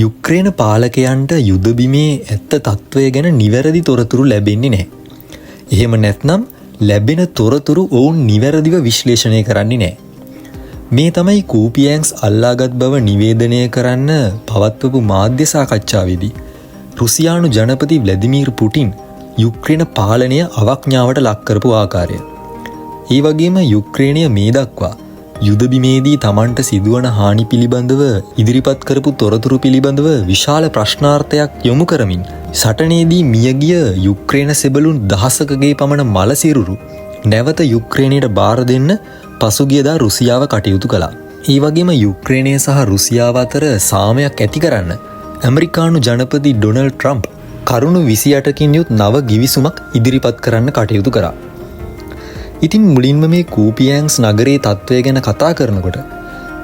යුක්‍රේන පාලකයන්ට යුද බිමේ ඇත්ත තත්ත්වය ගැන නිවැරදි තොරතුරු ලැබෙන්නේ නැහැ. එහෙම නැත්නම් ලැබෙන තොරතුරු ඔවුන් නිවැරදිව විශ්ලේෂණය කරන්නේ නැහැ. මේ තමයි කූපියෑන්ක්ස් අල්ලාගත් බව නිවේදනය කරන්න පවත්වපු මාධ්‍ය සාකච්ඡාවේදී රුසියානු ජනපති ව්ලැදිමීර් පුටින් යුක්‍රේන පාලනය අවඥාවට ලක් කරපු ආකාරය. ඒ වගේම යුක්‍රේනය මේ දක්වා යුද බිමේදී තමන්ට සිදුවන හානි පිළිබඳව ඉදිරිපත් කරපු තොරතුරු පිළිබඳව විශාල ප්‍රශ්නාර්ථයක් යොමු කරමින් සටනේදී මියගිය යුක්‍රේන සෙබළුන් දහසකගේ පමණ මලසිරුරු නැවත යුක්‍රේනයට බාර දෙන්න පසුගියදා රුසියාව කටයුතු කළා. ඒ වගේම යුක්‍රේනය සහ රුසියාව අතර සාමයක් ඇති කරන්න ඇමරිකානු ජනපති ඩොනල්ඩ් ට්‍රම්ප් කරුණු 28කින් යුත් නව ගිවිසුමක් ඉදිරිපත් කරන්න කටයුතු කරා. ඉතින් මුලින්ම මේ කූපියෑන්ක්ස් නගරයේ තත්ත්වය ගැන කතා කරනකොට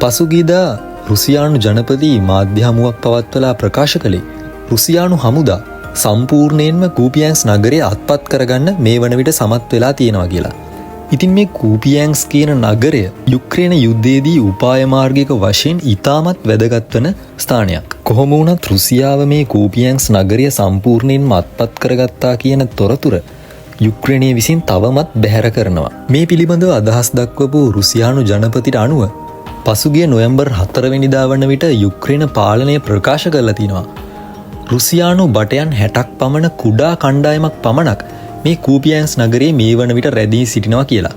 පසුගියදා රුසියානු ජනපති මාධ්‍ය හමුවක් පවත්වලා ප්‍රකාශ කළේ රුසියානු හමුදා සම්පූර්ණයෙන්ම කූපියෑන්ක්ස් නගරය අත්පත් කරගන්න මේ වන විට සමත් වෙලා තියෙනවා කියලා. ඉතින් මේ කූපියෑන්ක්ස් කියන නගරය යුක්‍රේන යුද්ධයේදී උපාය මාර්ගික වශයෙන් ඉතාමත් වැදගත් වන ස්ථානයක්. කොහොම වුණත් රුසියාව මේ කූපියෑන්ක්ස් නගරය සම්පූර්ණයෙන්ම අත්පත් කරගත්තා කියන තොරතුර යුක්‍රේනය විසින් තවමත් බැහැර කරනවා. මේ පිළිබඳව අදහස් දක්වපු රුසියානු ජනපතිට අනුව පසුගිය නොවැම්බර් 4 වෙනිදා වන විට යුක්‍රේන පාලනය ප්‍රකාශ කරලා තිනවා රුසියානු බටයන් 60ක් පමණ කුඩා කණ්ඩායමක් පමණක් මේ කූපියෑන්ක්ස් නගරයේ මේ වන විට රැඳී සිටිනවා කියලා.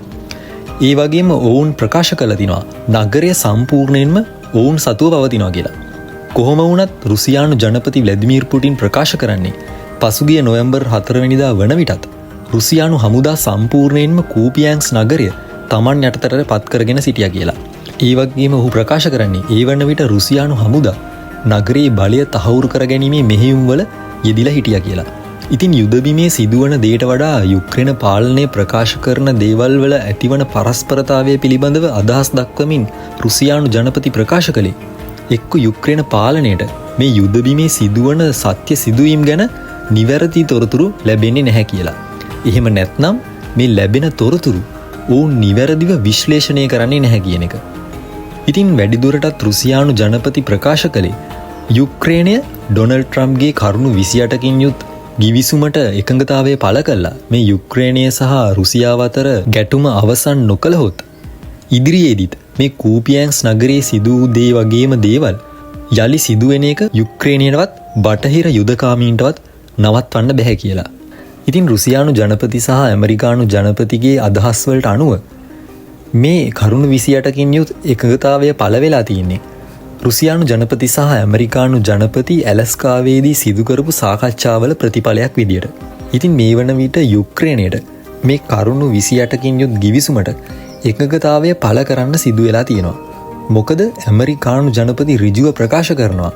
ඒ වගේම ඔවුන් ප්‍රකාශ කරලා තිනවා නගරය සම්පූර්ණයෙන්ම ඔවුන් සතුව පවතිනවා කියලා. කොහොම වුණත් රුසියානු ජනපති ව්ලැදිමීර් පුටින් ප්‍රකාශ කරන්නේ පසුගිය නොවැම්බර් 4 වෙනිදා වන විටත් රුසියානු හමුදා සම්පූර්ණයෙන්ම කූපියෑන්ක්ස් නගරය තමන් යටතට පත් කරගෙන සිටියා කියලා. ඒ වගේම ඔහු ප්‍රකාශ කරන්නේ ඒ වන විට රුසියානු හමුදා නගරයේ බලය තහවුරු කරගැනීමේ මෙහෙයුම්වල යෙදිලා හිටියා කියලා. ඉතින් යුද බිමේ සිදුවන දේට වඩා යුක්‍රේන පාලනය ප්‍රකාශ කරන දේවල් වල ඇතිවන පරස්පරතාවය පිළිබඳව අදහස් දක්වමින් රුසියානු ජනපති ප්‍රකාශ කළේ එක්ක යුක්‍රේන පාලනයට මේ යුද බිමේ සිදුවන සත්‍ය සිදුවීම් ගැන නිවැරදි තොරතුරු ලැබෙන්නේ නැහැ කියලා. එහෙම නැත්නම් මේ ලැබෙන තොරතුරු ඔවුන් නිවැරදිව විශ්ලේෂණය කරන්නේ නැහැ කියන එක. ඉතින් වැඩිදුරටත් රුසියානු ජනපති ප්‍රකාශ කළේ යුක්‍රේනය ඩොනල්ඩ් ට්‍රම්ප්ගේ කරුණු 28කින් යුත් ගිවිසුමට එකඟතාවය පළ කළා. මේ යුක්‍රේනය සහ රුසියාව අතර ගැටුම අවසන් නොකළහොත් ඉදිරියේදීත් මේ කූපියෑන්ක්ස් නගරයේ සිදු වූ දේ වගේම දේවල් යලි සිදුවෙන එක යුක්‍රේනයටවත් බටහිර යුදකාමීන්ටවත් නවත්වන්න බැහැ කියලා. ඉතින් රුසියානු ජනපති සහ ඇමරිකානු ජනපතිගේ අදහස් වලට අනුව මේ කරුණු 28කින් යුත් එකඟතාවය පළ වෙලා තියෙන්නේ රුසියානු ජනපති සහ ඇමරිකානු ජනපති ඇලස්කාවේදී සිදු කරපු සාකච්ඡාවල ප්‍රතිඵලයක් විදියට. ඉතින් මේ වන විට යුක්‍රේනයට මේ කරුණු 28කින් යුත් ගිවිසුමට එකඟතාවය පළ කරන්න සිදු වෙලා තියෙනවා. මොකද ඇමරිකානු ජනපති ඍජුව ප්‍රකාශ කරනවා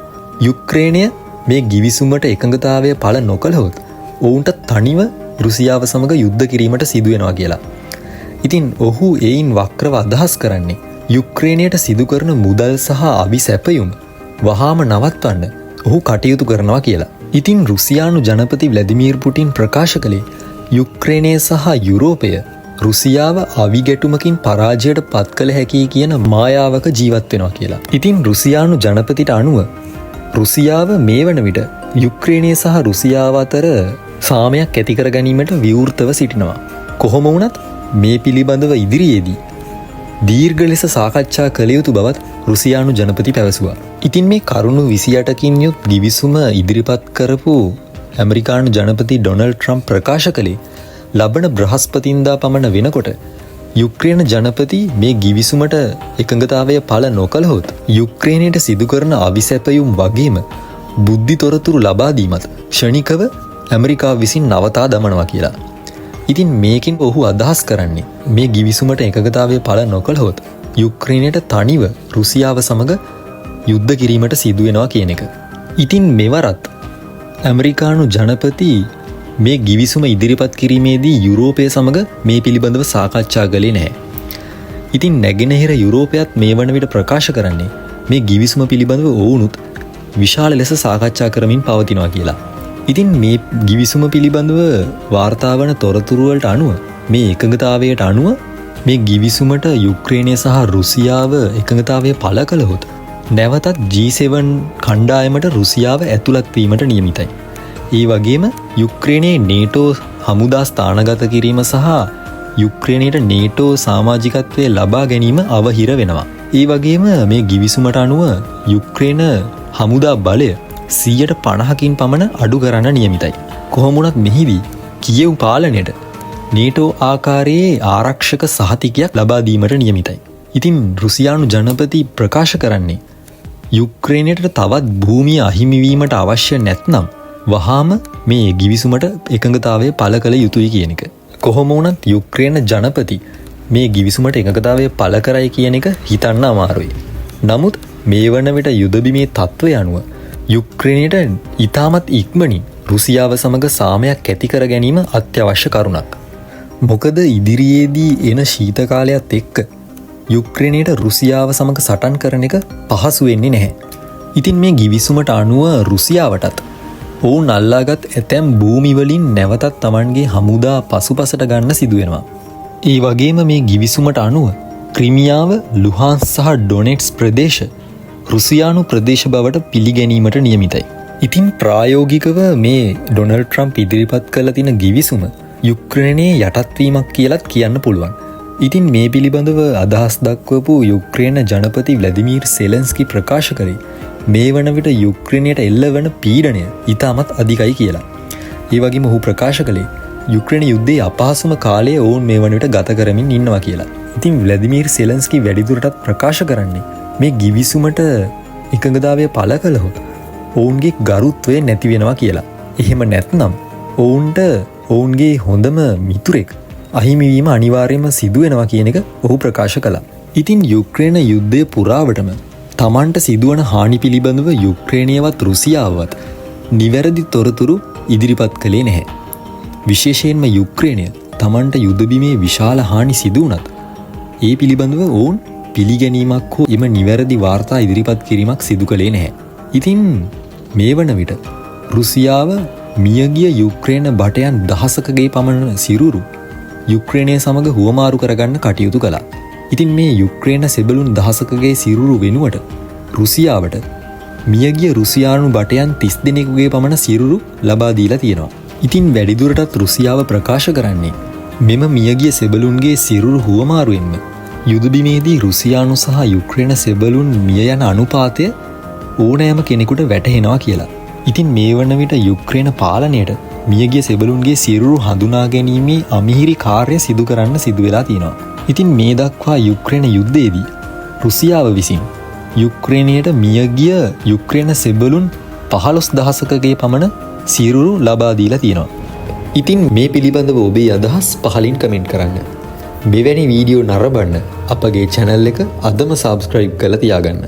යුක්‍රේනය මේ ගිවිසුමට එකඟතාවය පළ නොකළහොත් ඔවුන්ට තනිව රුසියාව සමග යුද්ධ කිරීමට සිදු වෙනවා කියලා. ඉතින් ඔහු එයින් වක්‍රව අදහස් කරන්නේ යුක්‍රේනයට සිදු කරන මුදල් සහ අවි සැපයුම් වහාම නවත්වන්න ඔහු කටයුතු කරනවා කියලා. ඉතින් රුසියානු ජනපති ව්ලැදිමීර් පුටින් ප්‍රකාශ කළේ යුක්‍රේනය සහ යුරෝපය රුසියාව අවි ගැටුමකින් පරාජයට පත් කළ හැකි කියන මායාවක ජීවත් වෙනවා කියලා. ඉතින් රුසියානු ජනපතිට අනුව රුසියාව මේ වන විට යුක්‍රේනය සහ රුසියාව අතර සාමයක් ඇති කර ගැනීමට විවෘතව සිටිනවා. කොහොම වුණත් මේ පිළිබඳව ඉදිරියේදී දීර්ඝ ලෙස සාකච්ඡා කළ යුතු බවත් රුසියානු ජනපති පැවසුවා. ඉතින් මේ කරුණු 28කින් යුත් ගිවිසුම ඉදිරිපත් කරපු ඇමරිකානු ජනපති ඩොනල්ඩ් ට්‍රම්ප් ප්‍රකාශ කළේ ලබන බ්‍රහස්පතින්දා පමණ වෙනකොට යුක්‍රේන ජනපති මේ ගිවිසුමට එකඟතාවය පළ නොකළහොත් යුක්‍රේනයට සිදු කරන අවිසැපයුම් වගේම බුද්ධි තොරතුරු ලබා දීමත් ක්ෂණිකව ඇමරිකාව විසින් නවතා දමනවා කියලා. ඉතින් මේකින් ඔහු අදහස් කරන්නේ මේ ගිවිසුමට එකඟතාවය පළ නොකළහොත් යුක්‍රේනයට තනිව රුසියාව සමග යුද්ධ කිරීමට සිදු වෙනවා කියන එක. ඉතින් මෙවරත් ඇමරිකානු ජනපති මේ ගිවිසුම ඉදිරිපත් කිරීමේදී යුරෝපය සමග මේ පිළිබඳව සාකච්ඡා කළේ නැහැ. ඉතින් නැගෙනහිර යුරෝපයත් මේ වන විට ප්‍රකාශ කරන්නේ මේ ගිවිසුම පිළිබඳව ඔවුනුත් විශාල ලෙස සාකච්ඡා කරමින් පවතිනවා කියලා. ඉතින් මේ ගිවිසුම පිළිබඳව වාර්තා වන තොරතුරු වලට අනුව මේ එකඟතාවයට අනුව මේ ගිවිසුමට යුක්‍රේනය සහ රුසියාව එකඟතාවය පළ කළහොත් නැවතත් G7 කණ්ඩායමට රුසියාව ඇතුළත් වීමට නියමිතයි. ඒ වගේම යුක්‍රේනයේ නේටෝ හමුදා ස්ථානගත කිරීම සහ යුක්‍රේනයට නේටෝ සමාජිකත්වය ලබා ගැනීම අවහිර වෙනවා. ඒ වගේම මේ ගිවිසුමට අනුව යුක්‍රේන හමුදා බලය 50%කින් පමණ අඩු කරන්න නියමිතයි. කොහොමුණත් මෙහිදී කියෙව් පාලනයට නේටෝ ආකාරයේ ආරක්ෂක සහතිකයක් ලබා දීමට නියමිතයි. ඉතින් රුසියානු ජනපති ප්‍රකාශ කරන්නේ යුක්‍රේනයට තවත් භූමිය අහිමිවීමට අවශ්‍ය නැත්නම් වහාම මේ ගිවිසුමට එකඟතාවය පළ කළ යුතුයි කියන එක. කොහොම වුණත් යුක්‍රේන ජනපති මේ ගිවිසුමට එකඟතාවය පළ කරයි කියන එක හිතන්න අමාරුයි. නමුත් මේ වන විට යුද බිමේ තත්ත්වය අනුව යුක්‍රේනයට ඉතාමත් ඉක්මනින් රුසියාව සමග සාමයක් ඇති කර ගැනීම අත්‍යවශ්‍ය කරුණක්. මොකද ඉදිරියේදී එන ශීතකාලයත් එක්ක යුක්‍රේනයට රුසියාව සමග සටන් කරන එක පහසු වෙන්නේ නැහැ. ඉතින් මේ ගිවිසුමට අනුව රුසියාවටත් ඔවුන් අල්ලාගත් ඇතැම් භූමිවලින් නැවතත් තමන්ගේ හමුදා පසුපසට ගන්න සිදුවෙනවා. ඒ වගේම මේ ගිවිසුමට අනුව ක්‍රිමියාව ලුහාන්ස් සහ ඩොනෙට්ස් ප්‍රදේශ රුසියානු ප්‍රදේශ බවට පිළිගැනීමට නියමිතයි. ඉතින් ප්‍රායෝගිකව මේ ඩොනල්ඩ් ට්‍රම්ප් ඉදිරිපත් කළ තින ගිවිසුම යුක්‍රේනයේ යටත්වීමක් කියලත් කියන්න පුළුවන්. ඉතින් මේ පිළිබඳව අදහස් දක්වපු යුක්‍රේන ජනපති ව්ලැදිමීර් සෙලන්ස්කි ප්‍රකාශ කරේ මේ වන විට යුක්‍රේනයට එල්ල වන පීඩනය ඉතාමත් අධිකයි කියලා. ඒ වගේම ඔහු ප්‍රකාශ කළේ යුක්‍රේන යුද්ධයේ අපහසුම කාලය ඔවුන් මේ වන විට ගත කරමින් ඉන්නවා කියලා. ඉතින් ව්ලැදිමීර් සෙලන්ස්කි වැඩිදුරටත් ප්‍රකාශ කරන්නේ මේ ගිවිසුමට එකඟතාවය පළ කළහොත් ඔවුන්ගේ ගරුත්වය නැති වෙනවා කියලා. එහෙම නැත්නම් ඔවුන්ට ඔවුන්ගේ හොඳම මිතුරෙක් අහිමිවීම අනිවාර්යයෙන්ම සිදුවෙනවා කියන එක ඔහු ප්‍රකාශ කළා. ඉතින් යුක්‍රේන යුද්ධය පුරාවටම තමන්ට සිදුවන හානි පිළිබඳව යුක්‍රේනියවත් රුසියාවත් නිවැරදි තොරතුරු ඉදිරිපත් කළේ නැහැ. විශේෂයෙන්ම යුක්‍රේනය තමන්ට යුදබිමේ විශාල හානි සිදුවනත් ඒ පිළිබඳව ඔවුන් පිළිගැනීමක් හෝ එම නිවැරදි වාර්තා ඉදිරිපත් කිරීමක් සිදු කළේ නැහැ. ඉතින් මේ වන විට රුසියාව මියගිය යුක්‍රේන බටයන් දහසකගේ පමණ සිරුරු යුක්‍රේනය සමඟ හුවමාරු කරගන්න කටයුතු කළා. ඉතින් මේ යුක්‍රේන සෙබළුන් දහසකගේ සිරුරු වෙනුවට රුසියාවට මියගිය රුසියානු බටයන් 30 දෙනෙකුගේ පමණ සිරුරු ලබා දීලා තියෙනවා. ඉතින් වැඩිදුරටත් රුසියාව ප්‍රකාශ කරන්නේ මෙම මියගිය සෙබළුන්ගේ සිරුරු හුවමාරුවෙන්ම යුදබිමේදී රුසියානු සහ යුක්‍රේන සෙබළුන් මිය යන අනුපාතය ඕනෑම කෙනෙකුට වැටහෙනවා කියලා. ඉතින් මේ වන විට යුක්‍රේන පාලනයට මියගිය සෙබළුන්ගේ සිරුරු හඳුනා ගැනීමේ අමිහිරි කාර්ය සිදු කරන්න සිදු වෙලා තියෙනවා. ඉතින් මේ දක්වා යුක්‍රේන යුද්ධයේදී රුසියාව විසින් යුක්‍රේනයට මියගිය යුක්‍රේන සෙබළුන් 15000කගේ පමණ සිරුරු ලබා දීලා තියෙනවා. ඉතින් මේ පිළිබඳව ඔබේ අදහස් පහලින් කමෙන්ට් කරන්න. මෙවැනි වීඩියෝ නරඹන්න අපගේ channel එක අදම subscribe කරලා තියාගන්න.